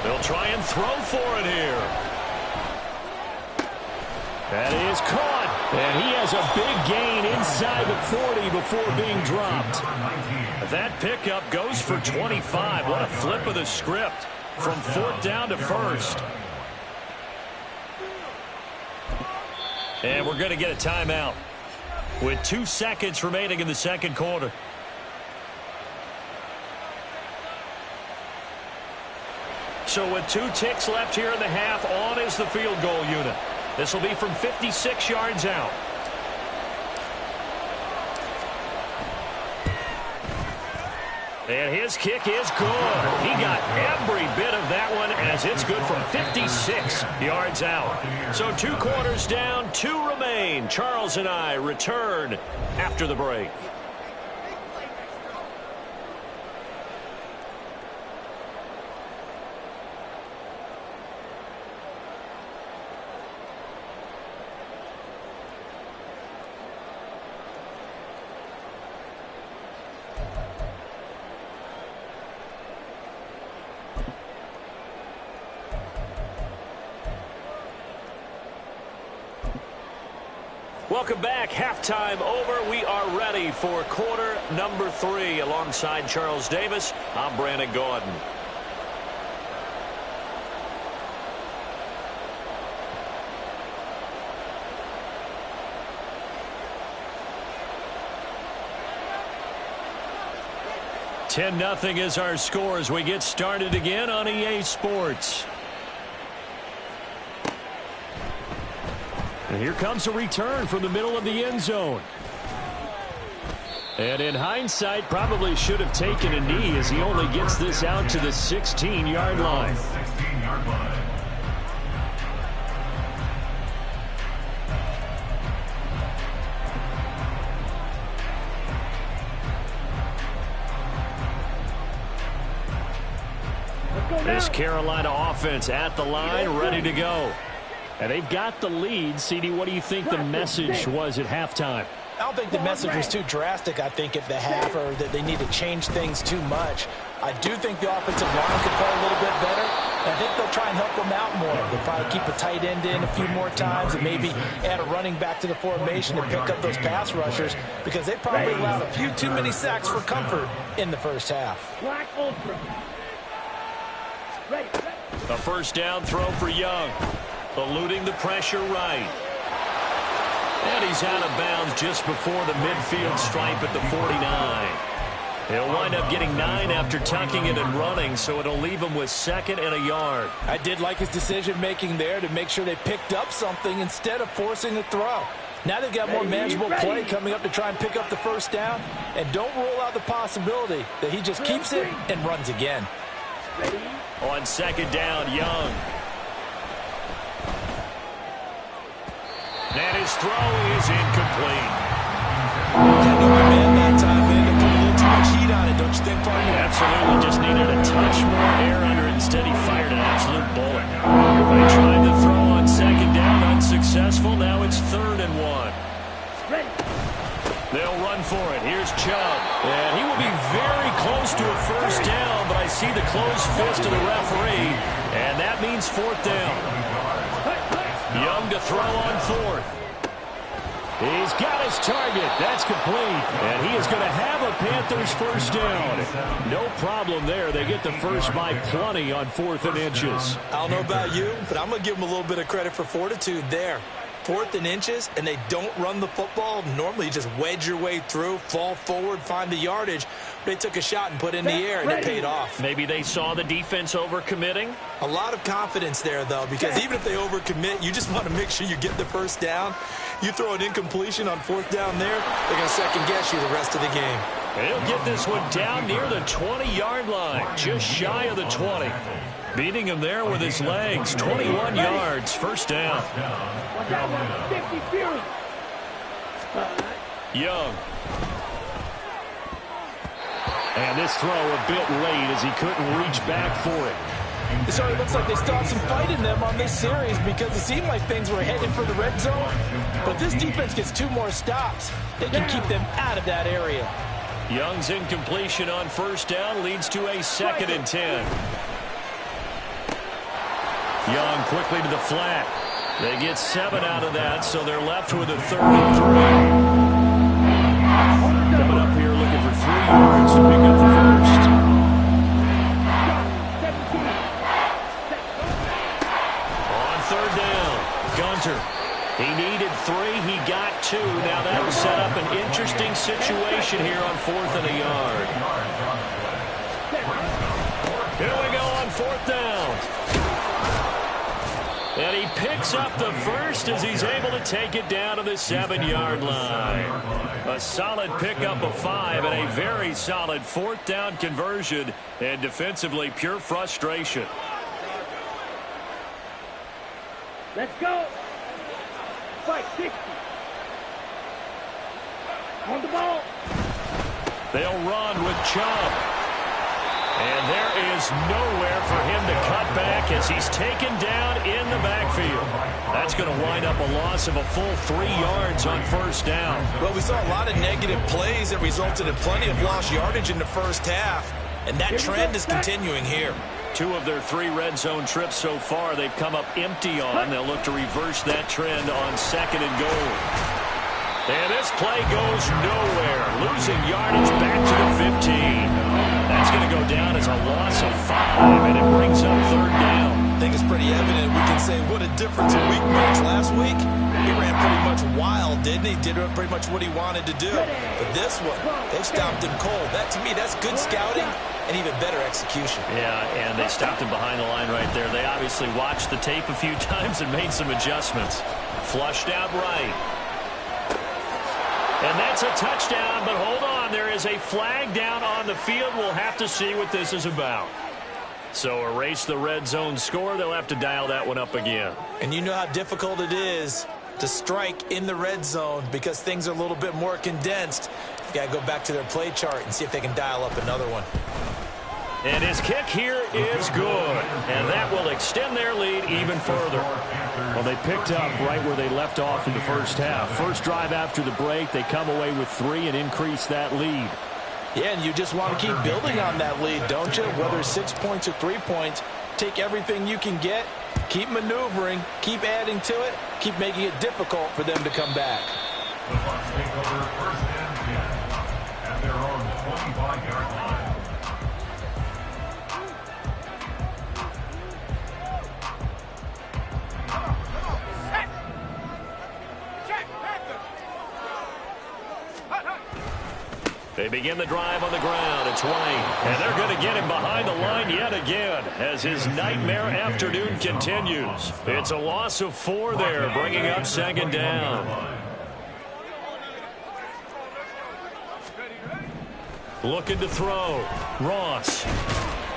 They'll try and throw for it here. That is caught. And he has a big gain inside the 40 before being dropped. That pickup goes for 25. What a flip of the script from 4th down to 1st. And we're going to get a timeout with 2 seconds remaining in the second quarter. So with 2 ticks left here in the half, on is the field goal unit. This will be from 56 yards out. And his kick is good. He got every bit of that one as it's good from 56 yards out. So 2 quarters down, 2 remain. Charles and I return after the break. Welcome back. Halftime over. We are ready for quarter number 3. Alongside Charles Davis, I'm Brandon Gaudin. $10-0 is our score as we get started again on EA Sports. And here comes a return from the middle of the end zone. And in hindsight, probably should have taken a knee as he only gets this out to the 16-yard line. This Carolina offense at the line, ready to go. And they've got the lead. CD, what do you think the message was at halftime? I don't think the message was too drastic, I think, at the half, or that they need to change things too much. I do think the offensive line could play a little bit better. And I think they'll try and help them out more. They'll probably keep a tight end in a few more times and maybe add a running back to the formation to pick up those pass rushers, because they probably allowed a few too many sacks for comfort in the first half. A first down throw for Young. Eluding the pressure right. And he's out of bounds just before the midfield stripe at the 49. He'll wind up getting 9 after tucking it and running, so it'll leave him with 2nd and a yard. I did like his decision-making there to make sure they picked up something instead of forcing the throw. Now they've got more manageable play coming up to try and pick up the first down, and don't rule out the possibility that he just keeps it and runs again. On 2nd down, Young. And his throw is incomplete. Couldn't be man that time, man. They put a little too much heat on it, don't you think, partner? Absolutely. Just needed a touch more air under it. Instead, he fired an absolute bullet. They tried to throw on 2nd down, unsuccessful. Now it's 3rd and 1. They'll run for it. Here's Chubb. And he will be very close to a first down, but I see the closed fist of the referee, and that means 4th down. Young to throw on 4th. He's got his target. That's complete. And he is going to have a Panthers first down. No problem there. They get the first by plenty on 4th and inches. I don't know about you, but I'm going to give them a little bit of credit for fortitude there. 4th and inches, and they don't run the football. Normally, you just wedge your way through, fall forward, find the yardage. They took a shot and put it in the air, and it paid off. Maybe they saw the defense overcommitting. A lot of confidence there, though, because even if they overcommit, you just want to make sure you get the first down. You throw an incompletion on 4th down there, they're going to second-guess you the rest of the game. And he'll get this one down near the 20-yard line, just shy of the 20. Beating him there with his legs, 21 yards, first down. Young. And this throw a bit late as he couldn't reach back for it. So it looks like they still have some fight in them on this series, because it seemed like things were headed for the red zone. But this defense gets 2 more stops. They can keep them out of that area. Young's incompletion on first down leads to a 2nd and 10. Young quickly to the flat. They get 7 out of that, so they're left with a 3rd and 3. Coming up here looking for 3 yards to pick up the first. On 3rd down, Gunter. He needed 3. He got 2. Now that will set up an interesting situation here on 4th and a yard. Here we go on 4th down. And he picks up the first as he's able to take it down to the 7-yard line. A solid pickup of 5 and a very solid 4th down conversion. And defensively, pure frustration. Let's go. Fight 60. On the ball. They'll run with Chubb. And there is nowhere for him to cut back as he's taken down in the backfield. That's going to wind up a loss of a full 3 yards on first down. Well, we saw a lot of negative plays that resulted in plenty of lost yardage in the first half. And that trend is continuing here. 2 of their 3 red zone trips so far they've come up empty on. They'll look to reverse that trend on 2nd and goal. And this play goes nowhere. Losing yardage back to the 15. That's going to go down as a loss of 5, and it brings up 3rd down. I think it's pretty evident. We can say what a difference a week makes. Last week, he ran pretty much wild, didn't he? Did pretty much what he wanted to do. But this one, they stopped him cold. That, to me, that's good scouting and even better execution. Yeah, and they stopped him behind the line right there. They obviously watched the tape a few times and made some adjustments. Flushed out right. And that's a touchdown, but hold on. There is a flag down on the field. We'll have to see what this is about. So erase the red zone score. They'll have to dial that one up again. And you know how difficult it is to strike in the red zone because things are a little bit more condensed. You got to go back to their play chart and see if they can dial up another one. And his kick here is good. And that will extend their lead even further. Well, they picked up right where they left off in the first half. First drive after the break, they come away with 3 and increase that lead. Yeah, and you just want to keep building on that lead, don't you? Whether it's 6 points or 3 points, take everything you can get, keep maneuvering, keep adding to it, keep making it difficult for them to come back. The Bucs take over 1st and 10 at their own 25-yard line. They begin the drive on the ground. It's Wayne. And they're going to get him behind the line yet again as his nightmare afternoon continues. It's a loss of 4 there, bringing up 2nd down. Looking to throw. Ross.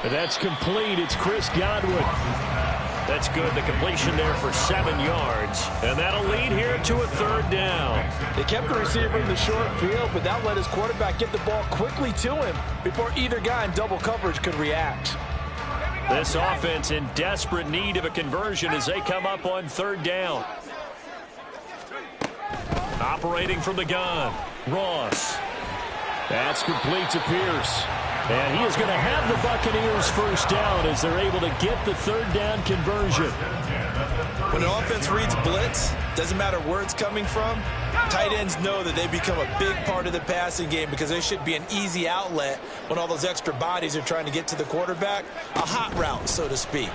That's complete. It's Chris Godwin. That's good. The completion there for 7 yards. And that'll lead here to a 3rd down. They kept the receiver in the short field, but that let his quarterback get the ball quickly to him before either guy in double coverage could react. This offense in desperate need of a conversion as they come up on 3rd down. Operating from the gun. Ross. That's complete to Pierce. And he is going to have the Buccaneers first down as they're able to get the 3rd down conversion. When an offense reads blitz, doesn't matter where it's coming from, tight ends know that they become a big part of the passing game because they should be an easy outlet when all those extra bodies are trying to get to the quarterback. A hot route, so to speak.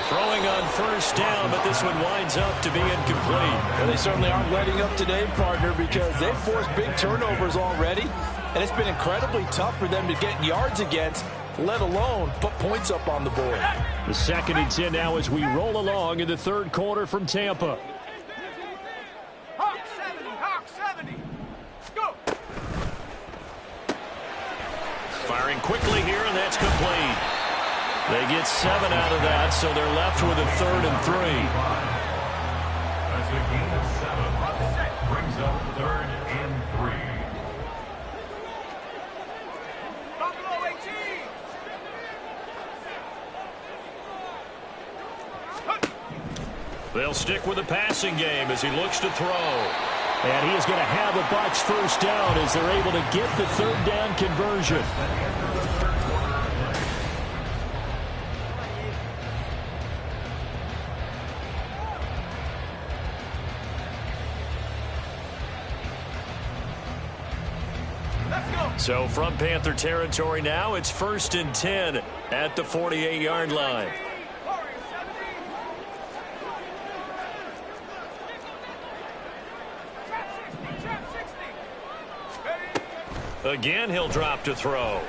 Throwing on first down, but this one winds up to be incomplete. Well, they certainly aren't letting up today, partner, because they've forced big turnovers already, and it's been incredibly tough for them to get yards against, let alone put points up on the board. The 2nd and 10 now as we roll along in the 3rd quarter from Tampa. Hawk 70, go! Firing quickly here, and that's complete. They get 7 out of that, so they're left with a 3rd and 3. That's a gain of 7. Brings up 3rd and 3. Buffalo 18. They'll stick with the passing game as he looks to throw. And he is going to have a Bucs first down as they're able to get the third down conversion. So from Panther territory now, it's 1st and 10 at the 48-yard line. Again, he'll drop to throw.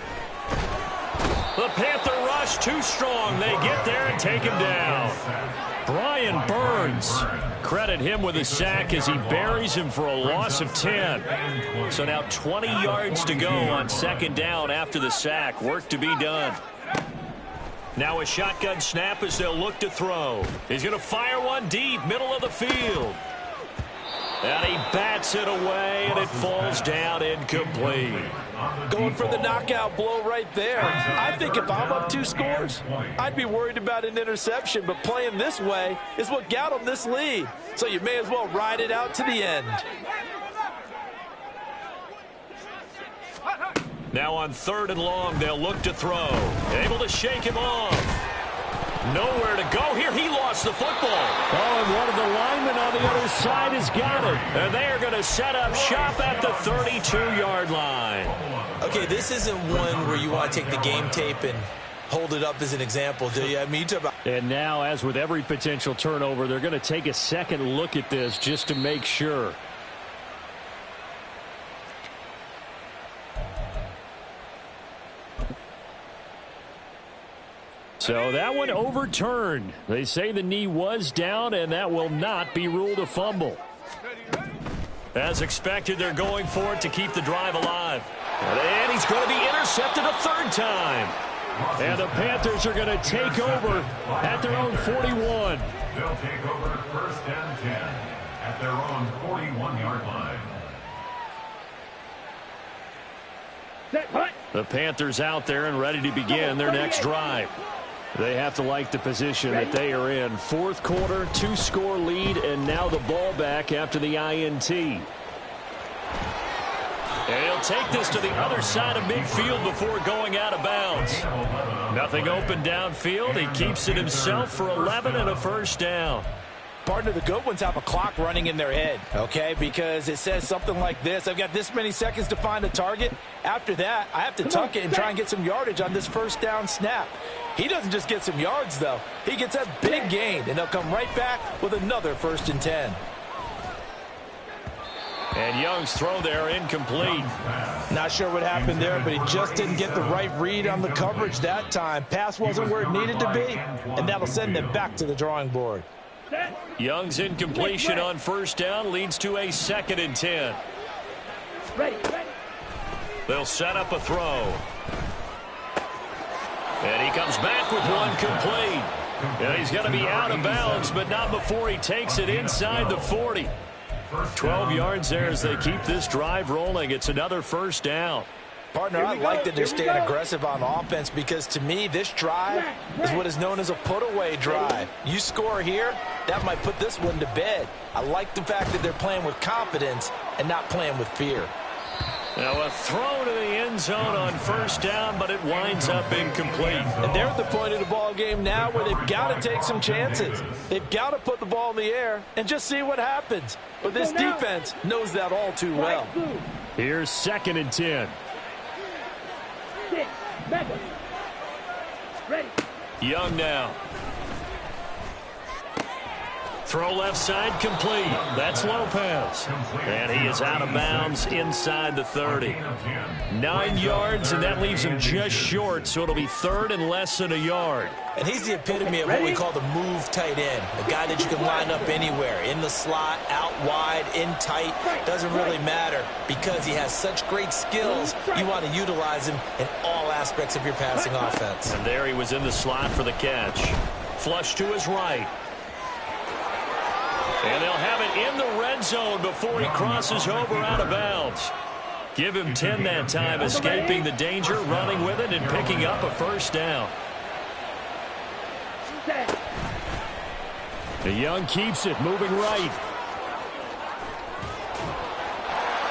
The Panther rush too strong. They get there and take him down. Brian Burns. Credit him with a sack as he buries him for a loss of 10. So now 20 yards to go on 2nd down after the sack. Work to be done. Now a shotgun snap as they'll look to throw. He's going to fire one deep, middle of the field. And he bats it away, and it falls down incomplete. Going for the knockout blow right there. I think if I'm up 2 scores, I'd be worried about an interception. But playing this way is what got him this lead. So you may as well ride it out to the end. Now on 3rd and long, they'll look to throw. Able to shake him off. Nowhere to go here. He lost the football. Oh, and one of the linemen on the other side has got it. And they are going to set up shop at the 32-yard line. Okay, this isn't one where you want to take the game tape and hold it up as an example, do you? I mean, you talk about... And now, as with every potential turnover, they're going to take a second look at this just to make sure. So that one overturned. They say the knee was down, and that will not be ruled a fumble. As expected, they're going for it to keep the drive alive. And he's going to be intercepted a 3rd time. And the Panthers are going to take over at their own 41. They'll take over 1st and 10 at their own 41-yard line. The Panthers out there and ready to begin their next drive. They have to like the position that they are in. 4th quarter, 2-score lead, and now the ball back after the INT. And he'll take this to the other side of midfield before going out of bounds. Nothing open downfield. He keeps it himself for 11 and a 1st down. Partner, the good ones have a clock running in their head, okay? Because it says something like this. I've got this many seconds to find a target. After that, I have to tuck it and try and get some yardage on this 1st down snap. He doesn't just get some yards, though. He gets a big gain, and he'll come right back with another 1st and 10. And Young's throw there incomplete. Not sure what happened there, but he just didn't get the right read on the coverage that time. Pass wasn't where it needed to be, and that'll send them back to the drawing board. Young's incompletion on 1st down leads to a 2nd and 10. They'll set up a throw. And he comes back with one complete. And he's going to be out of bounds, but not before he takes it inside the 40. 12 yards there as they keep this drive rolling. It's another 1st down. Partner, I like that they're staying aggressive on offense because, to me, this drive is what is known as a put-away drive. You score here, that might put this one to bed. I like the fact that they're playing with confidence and not playing with fear. Now a throw to the end zone on 1st down, but it winds up incomplete. And they're at the point of the ball game now where they've got to take some chances. They've got to put the ball in the air and just see what happens. But this defense knows that all too well. Here's 2nd and 10. Young now. Throw left side complete. That's Lopez. And he is out of bounds inside the 30. 9 yards, and that leaves him just short, so it'll be 3rd and less than a yard. And he's the epitome of what we call the move tight end. A guy that you can line up anywhere. In the slot, out wide, in tight. Doesn't really matter because he has such great skills. You want to utilize him in all aspects of your passing offense. And there he was in the slot for the catch. Flush to his right. And they'll have it in the red zone before he crosses over out of bounds. Give him 10 that time, escaping the danger, running with it, and picking up a 1st down. The Young keeps it, moving right.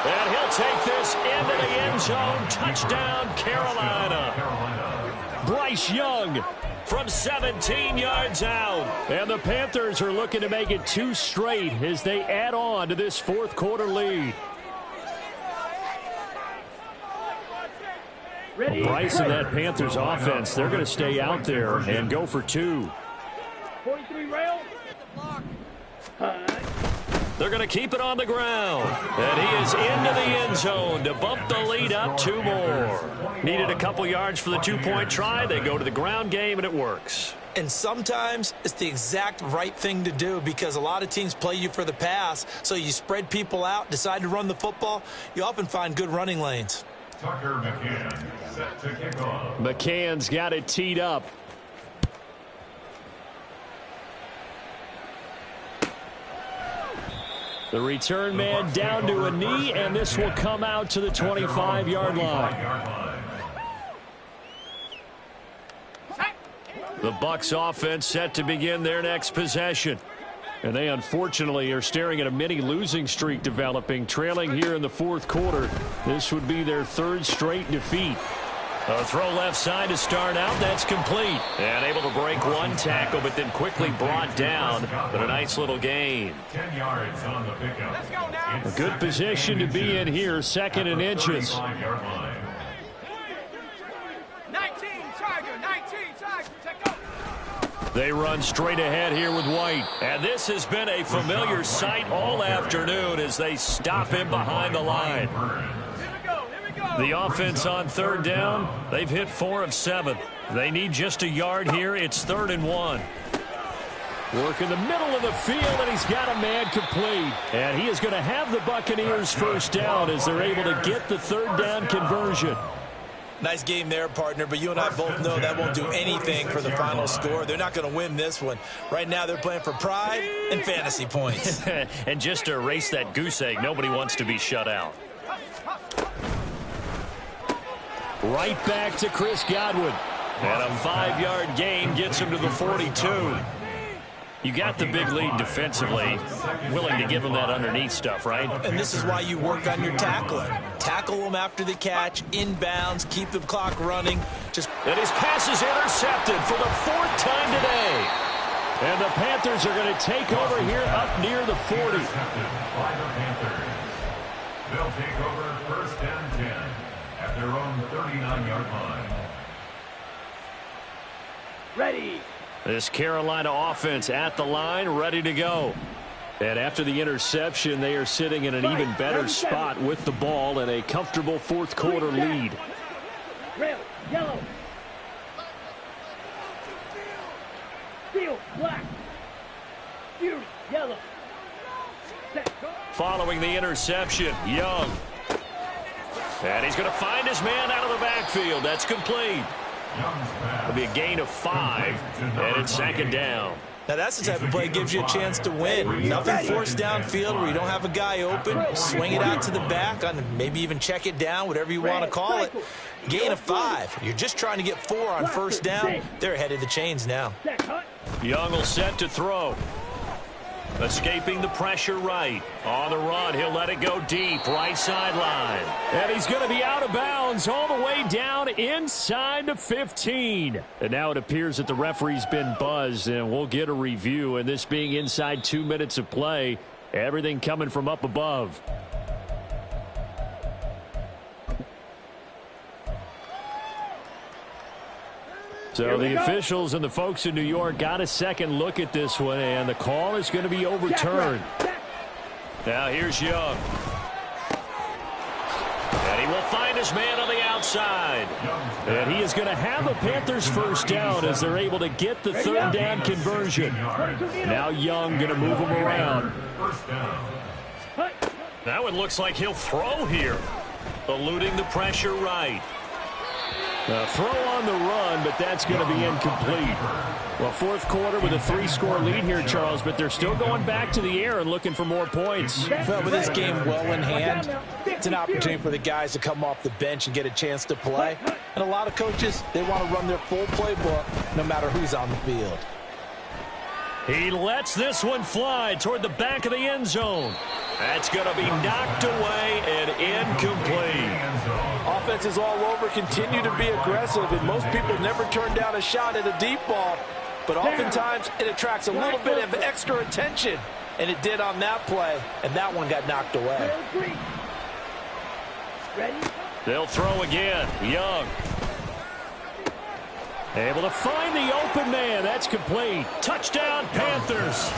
And he'll take this into the end zone. Touchdown, Carolina. Bryce Young from 17 yards out. And the Panthers are looking to make it 2 straight as they add on to this fourth quarter lead. Bryce and that Panthers offense, they're going to stay out there and go for 2. 43 rail. They're going to keep it on the ground. And he is into the end zone to bump the lead up 2 more. Needed a couple yards for the 2-point try. They go to the ground game, and it works. And sometimes it's the exact right thing to do because a lot of teams play you for the pass. So you spread people out, decide to run the football. You often find good running lanes. Tucker McCann set to kick off. McCann's got it teed up. The return man down to a knee, and this will come out to the 25-yard line. The Bucs offense set to begin their next possession. And they unfortunately are staring at a mini losing streak developing, trailing here in the fourth quarter. This would be their 3rd straight defeat. A throw left side to start out. That's complete. And able to break 1 tackle, but then quickly brought down. But a nice little gain. 10 yards on the pickup. Let's go now. A good position to be in here, 2nd and inches. 35-yard line. 19 Tiger, take go. They run straight ahead here with White. And this has been a familiar sight all afternoon as they stop him behind the line. The offense on 3rd down, they've hit 4 of 7. They need just a yard here. It's 3rd and 1. Work in the middle of the field, and he's got a man complete. And he is going to have the Buccaneers first down as they're able to get the 3rd down conversion. Nice game there, partner, but you and I both know that won't do anything for the final score. They're not going to win this one. Right now they're playing for pride and fantasy points. And just to erase that goose egg, nobody wants to be shut out. Right back to Chris Godwin. And a 5-yard gain gets him to the 42. You got the big lead defensively. Willing to give them that underneath stuff, right? And this is why you work on your tackling. Tackle them after the catch, inbounds, keep the clock running. And his pass is intercepted for the 4th time today. And the Panthers are going to take over here up near the 40. By the Panthers. They'll take over 1st and 10 at their own 39-yard line. Ready. This Carolina offense at the line, ready to go. And after the interception, they are sitting in an even better spot with the ball and a comfortable fourth quarter lead. Rail, yellow. Steel, black. Fury, yellow. Set, go. Following the interception, Young. And he's going to find his man out of the backfield. That's complete. It'll be a gain of 5, and it's 2nd down. Now that's the type of play that gives you a chance to win. Nothing forced downfield where you don't have a guy open. Swing it out to the back, on maybe even check it down, whatever you want to call it. Gain of 5. You're just trying to get 4 on 1st down. They're ahead of the chains now. Young will set to throw. Escaping the pressure right. On the run, he'll let it go deep, right sideline. And he's going to be out of bounds all the way down inside the 15. And now it appears that the referee's been buzzed, and we'll get a review. And this being inside 2 minutes of play, everything coming from up above. So the officials and the folks in New York got a second look at this one, and the call is going to be overturned. Now here's Young. And he will find his man on the outside. And he is going to have a Panthers first down as they're able to get the 3rd down conversion. Now Young going to move him around. That one looks like he'll throw here. Eluding the pressure right. A throw on the run, but that's going to be incomplete. Well, fourth quarter with a 3-score lead here, Charles, but they're still going back to the air and looking for more points. Well, with this game well in hand, it's an opportunity for the guys to come off the bench and get a chance to play. And a lot of coaches, they want to run their full playbook no matter who's on the field. He lets this one fly toward the back of the end zone. That's going to be knocked away and incomplete. Offenses all over continue to be aggressive, and most people never turn down a shot at a deep ball. But oftentimes, it attracts a little bit of extra attention, and it did on that play, and that one got knocked away. They'll throw again. Young. Able to find the open man. That's complete. Touchdown, Panthers.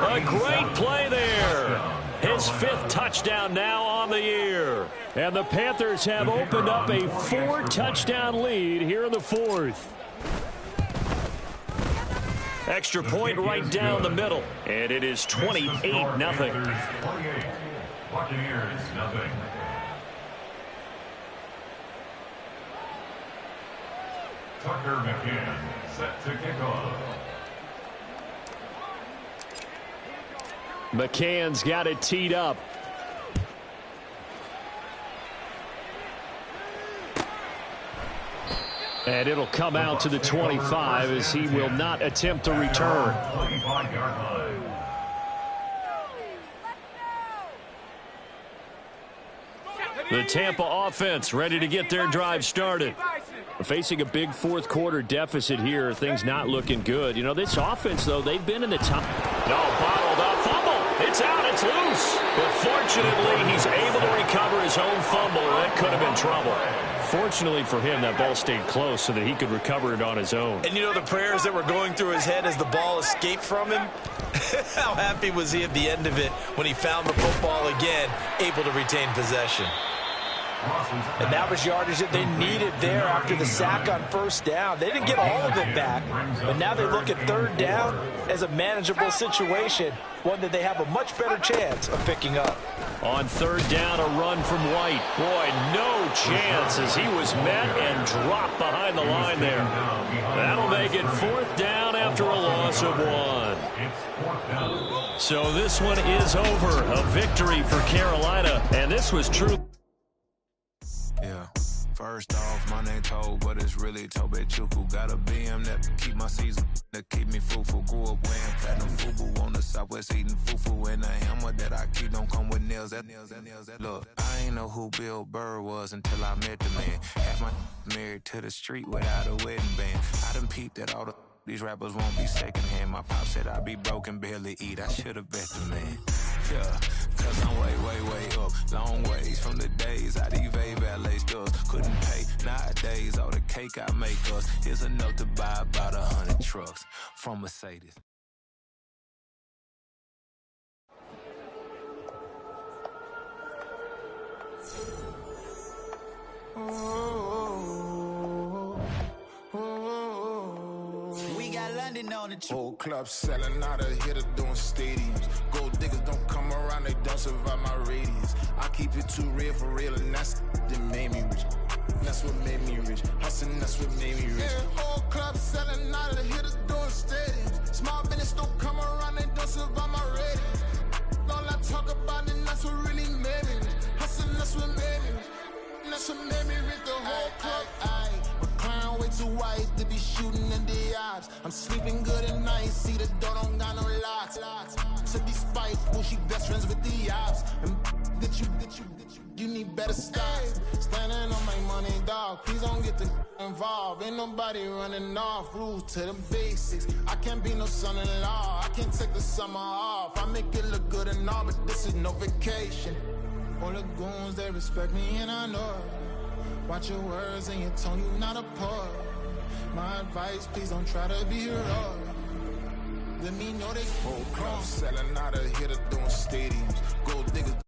A great play there. His 5th touchdown now on the year. And the Panthers have opened up a 4-touchdown lead here in the 4th. Extra point right down the middle. And it is 28-0. Buccaneers, nothing. Tucker McCann set to kick off. McCann's got it teed up. And it'll come out to the 25 as he will not attempt to return. 25-yard line. The Tampa offense ready to get their drive started. Facing a big fourth-quarter deficit here, things not looking good. You know, this offense, though, they've been in the top. No, bottled up. Fumble. It's out. It's loose. But fortunately, he's able to recover his own fumble, or that could have been trouble. Fortunately for him, that ball stayed close so that he could recover it on his own. And you know the prayers that were going through his head as the ball escaped from him? How happy was he at the end of it when he found the football again, able to retain possession? And that was yardage that they needed there after the sack on first down. They didn't get all of it back, but now they look at third down as a manageable situation, one that they have a much better chance of picking up. On third down, a run from White. Boy, no chance as he was met and dropped behind the line there. That'll make it 4th down after a loss of 1. So this one is over. A victory for Carolina, and this was true. Yeah, first off, my name Toad, but it's really Tobe Chuku. Got a BM that keep my season, that keep me fruitful. Grew up wearing platinum fubu on the southwest eating fufu. And the hammer that I keep don't come with nails. Look, I ain't know who Bill Burr was until I met the man. Half my married to the street without a wedding band. I done peeped at all these rappers won't be secondhand. My pop said I'd be broken, barely eat. I should have bet the man. Yeah, cause I'm way up. Long ways from the days I evade valet stores. Couldn't pay nowadays. All the cake I make us is enough to buy about 100 trucks from Mercedes. On the whole club selling out of hitter doing stadiums. Gold diggers don't come around, they don't survive my radius. I keep it too real for real, and that's that made me rich. That's what made me rich. Hustling, that's what made me rich. Yeah, whole club selling out of hitters doing stadiums. Small business don't come around, they don't survive my radius. All I talk about, and that's what really made me rich. Hustling, that's what made me rich. And that's what made me rich. The whole club. Clown way too white to be shooting in the odds. I'm sleeping good at night, see the door don't got no locks. To be spiteful, she best friends with the ops. And you need better stop. Standing on my money, dog. Please don't get the involved. Ain't nobody running off. Rules to the basics. I can't be no son-in-law. I can't take the summer off. I make it look good and all, but this is no vacation. All the goons, they respect me and I know it. Watch your words and your tone, you not a poet. My advice, please don't try to be heroic. Let me know they whole club selling out of hitter doing stadiums. Gold diggers.